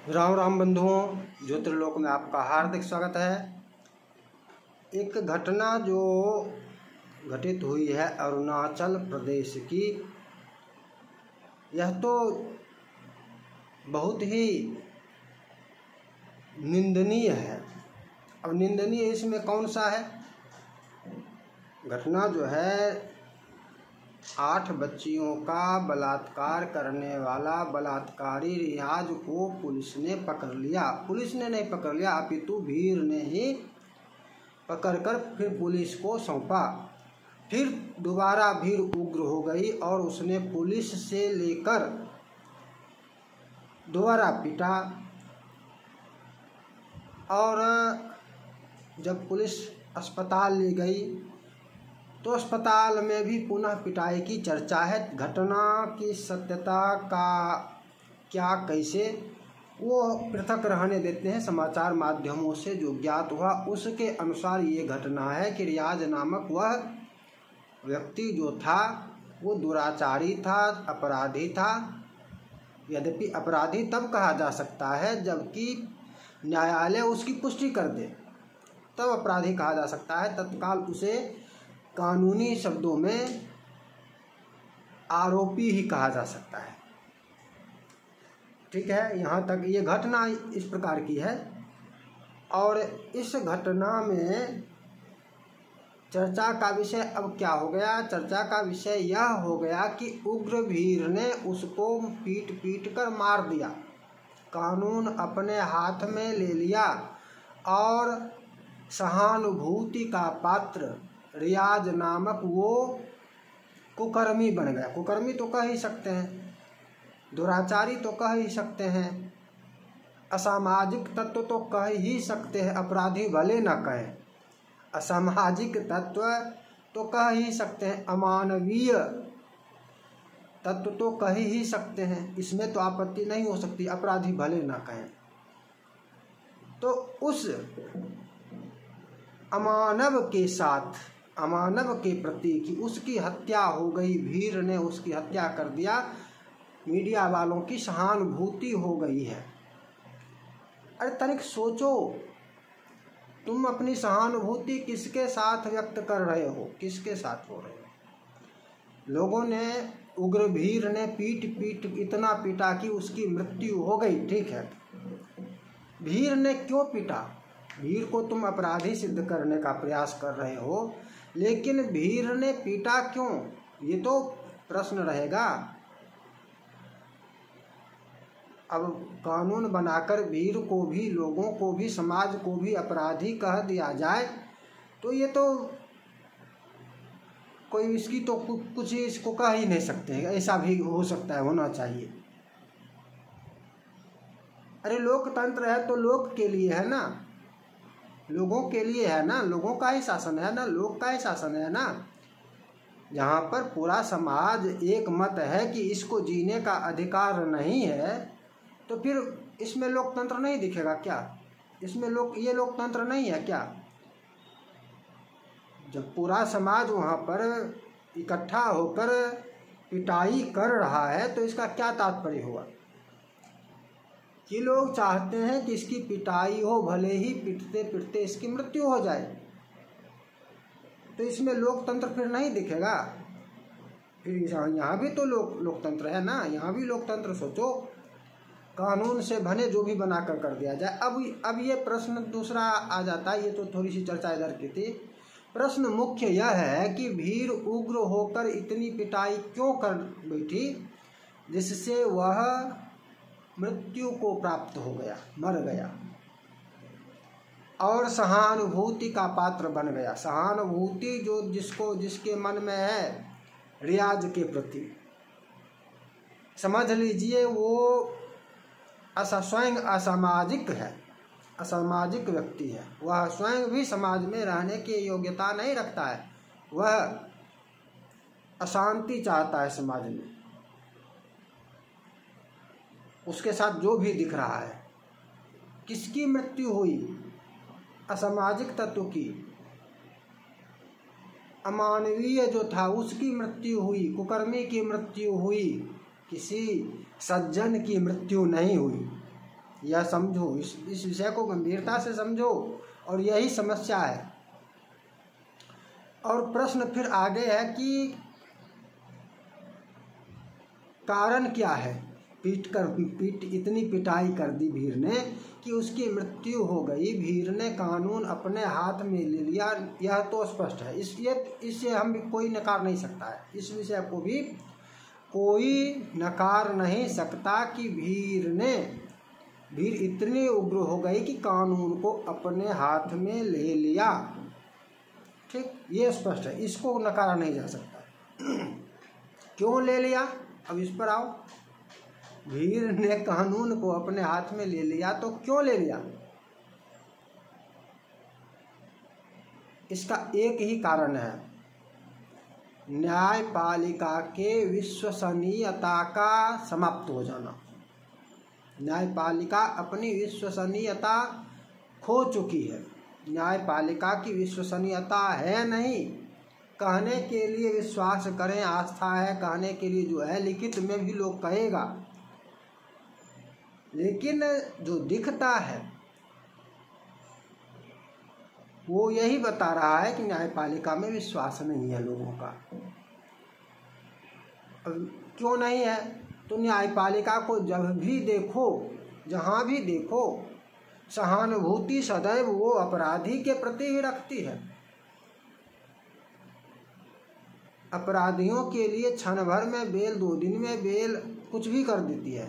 राम राम बंधुओं, ज्योतिर्लोक में आपका हार्दिक स्वागत है। एक घटना जो घटित हुई है अरुणाचल प्रदेश की, यह तो बहुत ही निंदनीय है। अब निंदनीय इसमें कौन सा है? घटना जो है 8 बच्चियों का बलात्कार करने वाला बलात्कारी रियाज को पुलिस ने पकड़ लिया। पुलिस ने नहीं पकड़ लिया, अपितु भीड़ ने ही पकड़कर फिर पुलिस को सौंपा। फिर दोबारा भीड़ उग्र हो गई और उसने पुलिस से लेकर दोबारा पीटा। और जब पुलिस अस्पताल ले गई तो अस्पताल में भी पुनः पिटाई की चर्चा है। घटना की सत्यता का क्या कैसे वो पृथक रहने देते हैं। समाचार माध्यमों से जो ज्ञात हुआ उसके अनुसार ये घटना है कि रियाज नामक वह व्यक्ति जो था वो दुराचारी था, अपराधी था। यद्यपि अपराधी तब कहा जा सकता है जबकि न्यायालय उसकी पुष्टि कर दे, तब अपराधी कहा जा सकता है। तत्काल उसे कानूनी शब्दों में आरोपी ही कहा जा सकता है। ठीक है, यहाँ तक ये घटना इस प्रकार की है। और इस घटना में चर्चा का विषय अब क्या हो गया? चर्चा का विषय यह हो गया कि उग्र भीड़ ने उसको पीट पीट कर मार दिया, कानून अपने हाथ में ले लिया और सहानुभूति का पात्र रियाज नामक वो कुकर्मी बन गया। कुकर्मी तो कह ही सकते हैं, दुराचारी तो कह ही सकते हैं, असामाजिक तत्व तो कह ही सकते हैं। अपराधी भले न कहें, असामाजिक तत्व तो कह ही सकते हैं, अमानवीय तत्व तो कह ही सकते हैं। इसमें तो आपत्ति नहीं हो सकती, अपराधी भले न कहें। तो उस अमानव के साथ, अमानव के प्रति कि उसकी हत्या हो गई, भीड़ ने उसकी हत्या कर दिया, मीडिया वालों की सहानुभूति हो गई है। अरे तनिक सोचो, तुम अपनी सहानुभूति किसके साथ व्यक्त कर रहे हो, किसके साथ हो रहे हो? लोगों ने, उग्र भीड़ ने पीट पीट इतना पीटा कि उसकी मृत्यु हो गई। ठीक है, भीड़ ने क्यों पीटा? भीड़ को तुम अपराधी सिद्ध करने का प्रयास कर रहे हो, लेकिन भीड़ ने पीटा क्यों, ये तो प्रश्न रहेगा। अब कानून बनाकर भीड़ को भी, लोगों को भी, समाज को भी अपराधी कह दिया जाए तो ये तो कोई इसकी तो कुछ इसको कह ही नहीं सकते हैं। ऐसा भी हो सकता है, होना चाहिए। अरे लोकतंत्र है तो लोक के लिए है ना, लोगों के लिए है ना, लोगों का ही शासन है ना, लोक का ही शासन है ना। जहाँ पर पूरा समाज एक मत है कि इसको जीने का अधिकार नहीं है, तो फिर इसमें लोकतंत्र नहीं दिखेगा क्या? इसमें ये लोकतंत्र नहीं है क्या? जब पूरा समाज वहाँ पर इकट्ठा होकर पिटाई कर रहा है तो इसका क्या तात्पर्य हुआ? कि लोग चाहते हैं कि इसकी पिटाई हो, भले ही पिटते पिटते इसकी मृत्यु हो जाए। तो इसमें लोकतंत्र फिर नहीं दिखेगा। फिर यहाँ भी तो लोकतंत्र है ना, यहाँ भी लोकतंत्र सोचो, कानून से बने जो भी बनाकर कर दिया जाए। अब ये प्रश्न दूसरा आ जाता है, ये तो थोड़ी सी चर्चा इधर की थी। प्रश्न मुख्य यह है कि भीड़ उग्र होकर इतनी पिटाई क्यों कर बैठी जिससे वह मृत्यु को प्राप्त हो गया, मर गया और सहानुभूति का पात्र बन गया। सहानुभूति जो जिसके मन में है रियाज के प्रति, समझ लीजिए वो स्वयं असामाजिक है, असामाजिक व्यक्ति है। वह स्वयं भी समाज में रहने की योग्यता नहीं रखता है, वह अशांति चाहता है समाज में। उसके साथ जो भी दिख रहा है, किसकी मृत्यु हुई? असामाजिक तत्व की, अमानवीय जो था उसकी मृत्यु हुई, कुकर्मी की मृत्यु हुई, किसी सज्जन की मृत्यु नहीं हुई। यह समझो, इस विषय को गंभीरता से समझो, और यही समस्या है। और प्रश्न फिर आगे है कि कारण क्या है। इतनी पिटाई कर दी भीड़ ने कि उसकी मृत्यु हो गई, भीड़ ने कानून अपने हाथ में ले लिया, यह तो स्पष्ट है। इससे हम भी कोई नकार नहीं सकता है, इस विषय को भी कोई नकार नहीं सकता कि भीड़ इतनी उग्र हो गई कि कानून को अपने हाथ में ले लिया। ठीक, ये स्पष्ट है, इसको नकारा नहीं जा सकता। क्यों ले लिया, अब इस पर आओ। भीड़ ने कानून को अपने हाथ में ले लिया, तो क्यों ले लिया? इसका एक ही कारण है, न्यायपालिका के विश्वसनीयता का समाप्त हो जाना। न्यायपालिका अपनी विश्वसनीयता खो चुकी है। न्यायपालिका की विश्वसनीयता है नहीं। कहने के लिए विश्वास करें, आस्था है, कहने के लिए जो है लिखित में भी लोग कहेगा, लेकिन जो दिखता है वो यही बता रहा है कि न्यायपालिका में विश्वास नहीं है लोगों का। अब क्यों नहीं है? तो न्यायपालिका को जब भी देखो, जहाँ भी देखो, सहानुभूति सदैव वो अपराधी के प्रति ही रखती है। अपराधियों के लिए क्षण भर में बेल, 2 दिन में बेल, कुछ भी कर देती है,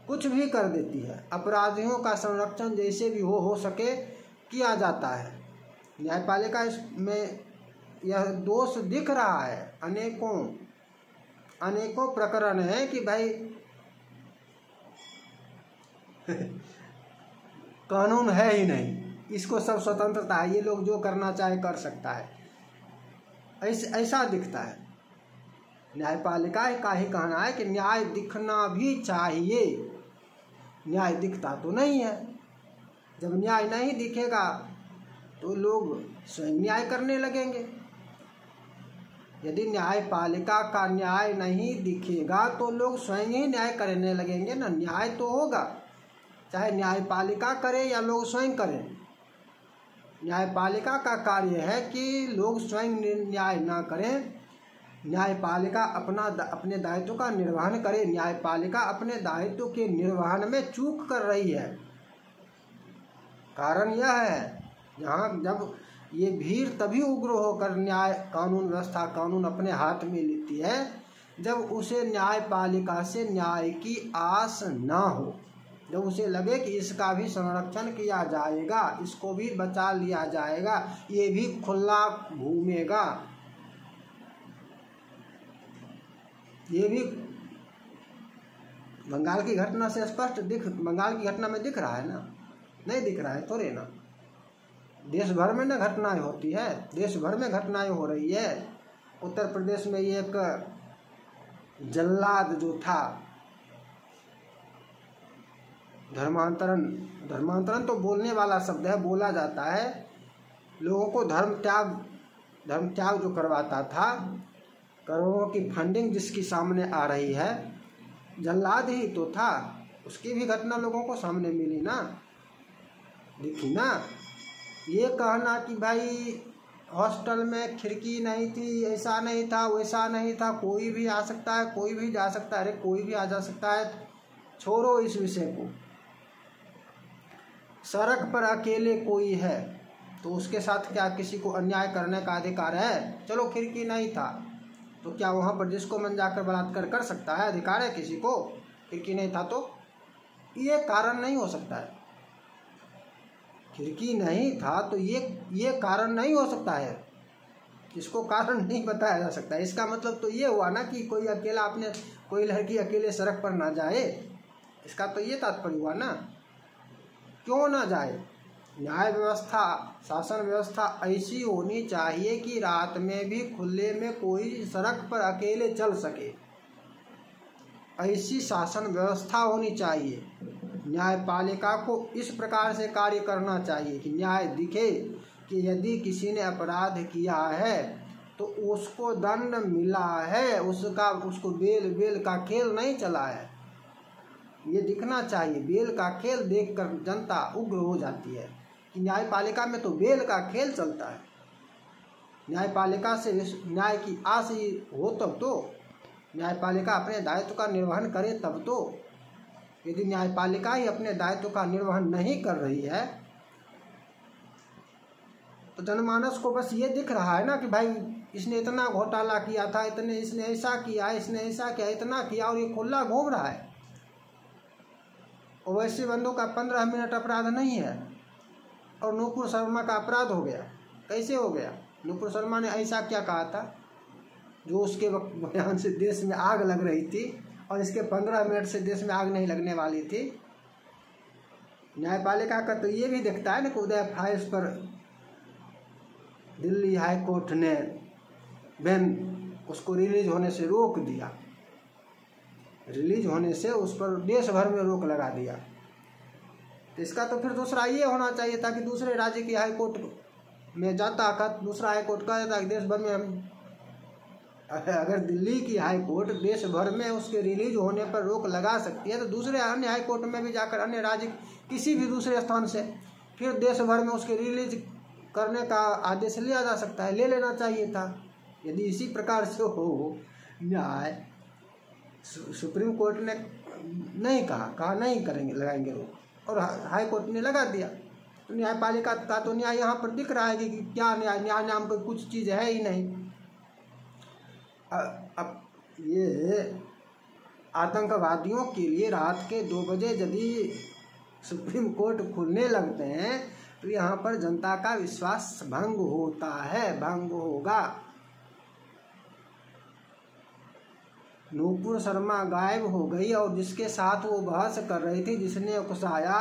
कुछ भी कर देती है। अपराधियों का संरक्षण जैसे भी हो सके किया जाता है। न्यायपालिका इसमें यह दोष दिख रहा है। अनेकों प्रकरण है कि भाई कानून है ही नहीं, इसको सब स्वतंत्रता है, ये लोग जो करना चाहे कर सकता है, ऐसा दिखता है। न्यायपालिका का ही कहना है कि न्याय दिखना भी चाहिए। न्याय दिखता तो नहीं है। जब न्याय नहीं दिखेगा तो लोग स्वयं न्याय करने लगेंगे। यदि न्यायपालिका का न्याय नहीं दिखेगा तो लोग स्वयं ही न्याय करने लगेंगे ना। न्याय तो होगा, चाहे न्यायपालिका करे या लोग स्वयं करें। न्यायपालिका का कार्य है कि लोग स्वयं न्याय ना करें, न्यायपालिका अपने दायित्व का निर्वहन करे। न्यायपालिका अपने दायित्व के निर्वहन में चूक कर रही है। कारण यह है, जब ये भीड़ तभी उग्र होकर कानून अपने हाथ में लेती है जब उसे न्यायपालिका से न्याय की आस ना हो, जब उसे लगे कि इसका भी संरक्षण किया जाएगा, इसको भी बचा लिया जाएगा, ये भी खुला घूमेगा, ये भी बंगाल की घटना से स्पष्ट बंगाल की घटना में दिख रहा है ना, नहीं दिख रहा है थोड़े ना। देश भर में ना घटनाएं होती है, देश भर में घटनाएं हो रही है। उत्तर प्रदेश में ये एक जल्लाद जो था, धर्मांतरण तो बोलने वाला शब्द है, बोला जाता है, लोगों को धर्म त्याग जो करवाता था, करोड़ों की फंडिंग जिसकी सामने आ रही है, जल्लाद ही तो था। उसकी भी घटना लोगों को सामने मिली ना, दिखी ना। ये कहना कि भाई हॉस्टल में खिड़की नहीं थी, ऐसा नहीं था, वैसा नहीं था, कोई भी आ सकता है, कोई भी जा सकता है, अरे कोई भी आ जा सकता है, छोड़ो इस विषय को। सड़क पर अकेले कोई है तो उसके साथ क्या किसी को अन्याय करने का अधिकार है? चलो खिड़की नहीं था तो क्या वहाँ पर जिसको मन जाकर बलात्कार कर सकता है? अधिकार है किसी को? खिड़की नहीं था तो ये कारण नहीं हो सकता है। खिड़की नहीं था तो ये कारण नहीं हो सकता है, इसको कारण नहीं बताया जा सकता है। इसका मतलब तो ये हुआ ना कि कोई लड़की अकेले सड़क पर ना जाए, इसका तो ये तात्पर्य हुआ ना। क्यों ना जाए? न्याय व्यवस्था, शासन व्यवस्था ऐसी होनी चाहिए कि रात में भी खुले में कोई सड़क पर अकेले चल सके, ऐसी शासन व्यवस्था होनी चाहिए। न्यायपालिका को इस प्रकार से कार्य करना चाहिए कि न्याय दिखे कि यदि किसी ने अपराध किया है तो उसको दंड मिला है, उसको बेल का खेल नहीं चला है। ये दिखना चाहिए। बेल का खेल देखकर जनता उग्र हो जाती है कि न्यायपालिका में तो बेल का खेल चलता है। न्यायपालिका से न्याय की आस ही हो तब तो, न्यायपालिका अपने दायित्व का निर्वहन करे तब तो। यदि न्यायपालिका ही अपने दायित्व का निर्वहन नहीं कर रही है तो जनमानस को बस ये दिख रहा है ना कि भाई इसने इतना घोटाला किया था, इसने ऐसा किया, इसने ऐसा किया, इतना किया, और ये खुला घूम रहा है। ओवैसी बंधु का 15 मिनट अपराध नहीं है और नूपुर शर्मा का अपराध हो गया। कैसे हो गया? नूपुर शर्मा ने ऐसा क्या कहा था जो उसके बयान से देश में आग लग रही थी, और इसके 15 मिनट से देश में आग नहीं लगने वाली थी। न्यायपालिका का तो ये भी दिखता है ना कि उदय फाइल्स पर दिल्ली हाई कोर्ट ने उसको रिलीज होने से रोक दिया, रिलीज होने से उस पर देश भर में रोक लगा दिया। तो इसका तो फिर दूसरा ये होना चाहिए था कि दूसरे राज्य की हाई कोर्ट में जाता का दूसरा हाई कोर्ट कह देता कि देश भर में अगर दिल्ली की हाई कोर्ट देश भर में उसके रिलीज होने पर रोक लगा सकती है तो दूसरे अन्य हाई कोर्ट में भी जाकर अन्य राज्य किसी भी दूसरे स्थान से फिर देश भर में उसके रिलीज करने का आदेश लिया जा सकता है, ले लेना चाहिए था। यदि इसी प्रकार से हो न्याय, सुप्रीम कोर्ट ने नहीं कहा नहीं करेंगे, लगाएंगे रोक, और हाई कोर्ट ने लगा दिया, तो न्यायपालिका का तो न्याय यहाँ पर दिख रहा है कि क्या न्याय नाम पर कुछ चीज़ है ही नहीं। अब ये आतंकवादियों के लिए रात के 2 बजे यदि सुप्रीम कोर्ट खुलने लगते हैं तो यहाँ पर जनता का विश्वास भंग होता है, भंग होगा। नूपुर शर्मा गायब हो गई और जिसके साथ वो बहस कर रही थी, जिसने उकसाया,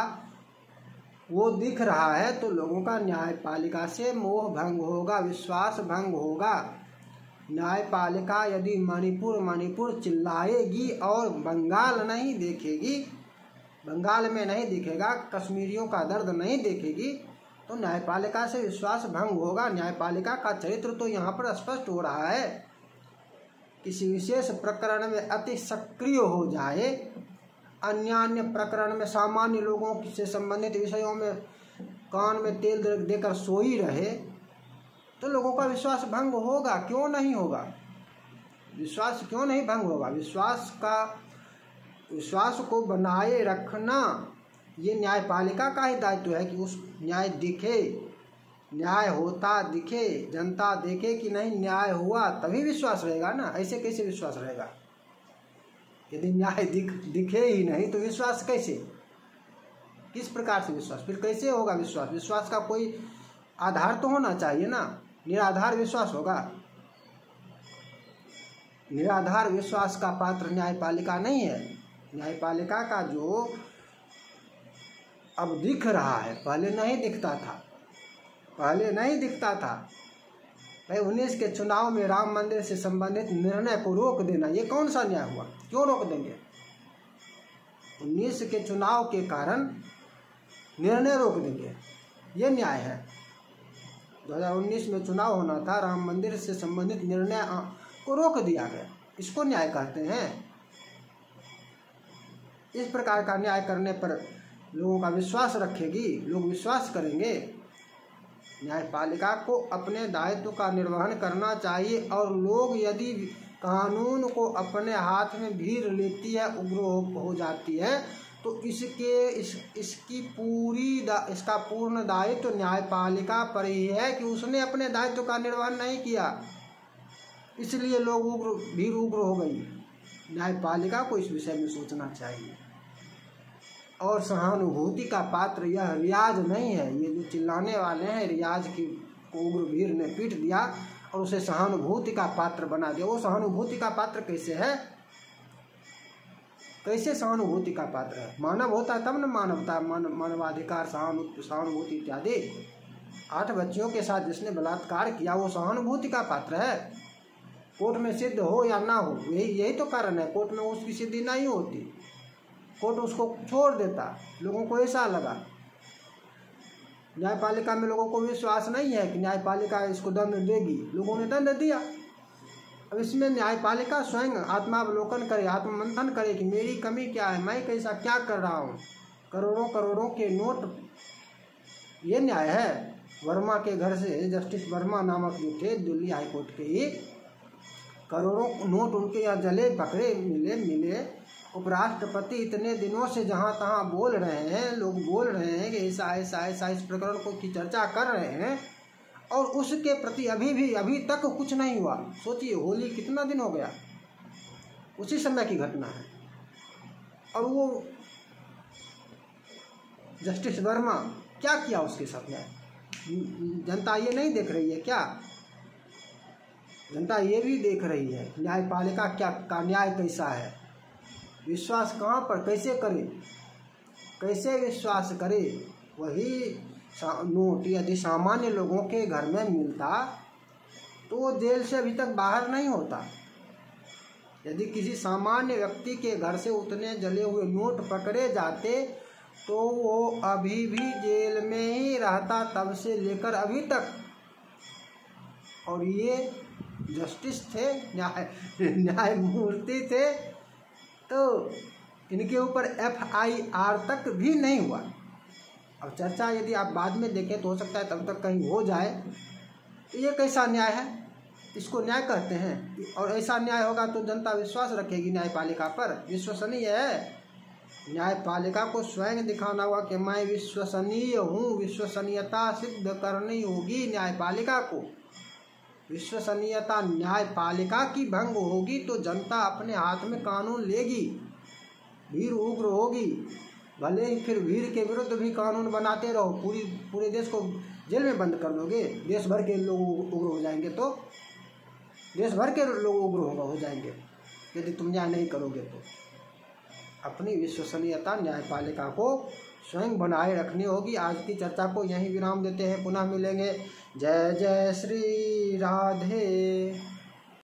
वो दिख रहा है, तो लोगों का न्यायपालिका से मोह भंग होगा, विश्वास भंग होगा। न्यायपालिका यदि मणिपुर चिल्लाएगी और बंगाल नहीं देखेगी, बंगाल में नहीं दिखेगा, कश्मीरियों का दर्द नहीं देखेगी, तो न्यायपालिका से विश्वास भंग होगा। न्यायपालिका का चरित्र तो यहाँ पर स्पष्ट हो रहा है। किसी विशेष प्रकरण में अति सक्रिय हो जाए, अन्य प्रकरण में सामान्य लोगों से संबंधित विषयों में कान में तेल देकर सोई रहे, तो लोगों का विश्वास भंग होगा। क्यों नहीं होगा? विश्वास क्यों नहीं भंग होगा? विश्वास को बनाए रखना ये न्यायपालिका का ही दायित्व है कि उस न्याय दिखे, न्याय होता दिखे, जनता देखे कि नहीं न्याय हुआ, तभी विश्वास रहेगा ना। ऐसे कैसे विश्वास रहेगा? यदि न्याय दिखे ही नहीं तो विश्वास कैसे? किस प्रकार से विश्वास? फिर कैसे होगा विश्वास? विश्वास का कोई आधार तो होना चाहिए ना। निराधार विश्वास होगा? निराधार विश्वास का पात्र न्यायपालिका नहीं है। न्यायपालिका का जो अब दिख रहा है, पहले नहीं दिखता था, पहले नहीं दिखता था। भाई 19 के चुनाव में राम मंदिर से संबंधित निर्णय को रोक देना, ये कौन सा न्याय हुआ? क्यों रोक देंगे? 19 के चुनाव के कारण निर्णय रोक देंगे, ये न्याय है? 2019 में चुनाव होना था, राम मंदिर से संबंधित निर्णय को रोक दिया गया, इसको न्याय कहते हैं। इस प्रकार का न्याय करने पर लोगों का विश्वास रखेगी, लोग विश्वास करेंगे। न्यायपालिका को अपने दायित्व का निर्वहन करना चाहिए, और लोग यदि कानून को अपने हाथ में भीड़ लेती है, उग्र हो जाती है, तो इसका पूर्ण दायित्व न्यायपालिका पर ही है कि उसने अपने दायित्व का निर्वहन नहीं किया, इसलिए लोग भीड़ उग्र हो गई। न्यायपालिका को इस विषय में सोचना चाहिए। और सहानुभूति का पात्र यह रियाज नहीं है। ये जो चिल्लाने वाले हैं, रियाज की उग्र भीड़ ने पीट दिया और उसे सहानुभूति का पात्र बना दिया। वो सहानुभूति का पात्र कैसे है? कैसे सहानुभूति का पात्र है? मानव होता है तब न मानवता, मानवाधिकार, सहानुभूति इत्यादि। 8 बच्चियों के साथ जिसने बलात्कार किया वो सहानुभूति का पात्र है। कोर्ट में सिद्ध हो या ना हो, यही तो कारण है। कोर्ट में उसकी सिद्धि नहीं होती, कोर्ट उसको छोड़ देता। लोगों को ऐसा लगा, न्यायपालिका में लोगों को विश्वास नहीं है कि न्यायपालिका इसको दंड देगी, लोगों ने दंड दिया। अब इसमें न्यायपालिका स्वयं आत्मावलोकन करे, आत्ममंथन करे कि मेरी कमी क्या है, मैं कैसा क्या कर रहा हूँ। करोड़ों करोड़ों के नोट, ये न्याय है। वर्मा के घर से जस्टिस वर्मा नामक जो थे दिल्ली हाईकोर्ट के ही, करोड़ों नोट उनके यहाँ जले, पकड़े, मिले। उपराष्ट्रपति इतने दिनों से जहाँ तहाँ बोल रहे हैं, लोग बोल रहे हैं कि ऐसा ऐसा ऐसा इस प्रकरण को की चर्चा कर रहे हैं, और उसके प्रति अभी तक कुछ नहीं हुआ। सोचिए, होली कितना दिन हो गया, उसी समय की घटना है। और वो जस्टिस वर्मा क्या किया उसके साथ में? जनता ये नहीं देख रही है क्या? जनता ये भी देख रही है न्यायपालिका क्या का न्याय कैसा है। विश्वास कहाँ पर कैसे करे, कैसे विश्वास करे? वही नोट यदि सामान्य लोगों के घर में मिलता तो वो जेल से अभी तक बाहर नहीं होता। यदि किसी सामान्य व्यक्ति के घर से उतने जले हुए नोट पकड़े जाते तो वो अभी भी जेल में ही रहता, तब से लेकर अभी तक। और ये जस्टिस थे, न्यायमूर्ति थे, तो इनके ऊपर FIR तक भी नहीं हुआ। अब चर्चा यदि आप बाद में देखें तो हो सकता है तब तक कहीं हो जाए। तो ये कैसा न्याय है? इसको न्याय कहते हैं। और ऐसा न्याय होगा तो जनता विश्वास रखेगी न्यायपालिका पर, विश्वसनीय है। न्यायपालिका को स्वयं दिखाना होगा कि मैं विश्वसनीय हूँ। विश्वसनीयता सिद्ध करनी होगी न्यायपालिका को। विश्वसनीयता न्यायपालिका की भंग होगी तो जनता अपने हाथ में कानून लेगी, भीड़ उग्र होगी। भले ही फिर भीड़ के विरुद्ध भी कानून बनाते रहो, पूरे देश को जेल में बंद कर दोगे, देश भर के लोग उग्र हो जाएंगे, तो देश भर के लोग उग्र हो जाएंगे यदि तुम न्याय नहीं करोगे। तो अपनी विश्वसनीयता न्यायपालिका को स्वयं बनाए रखनी होगी। आज की चर्चा को यहीं विराम देते हैं, पुनः मिलेंगे। जय जय श्री राधे।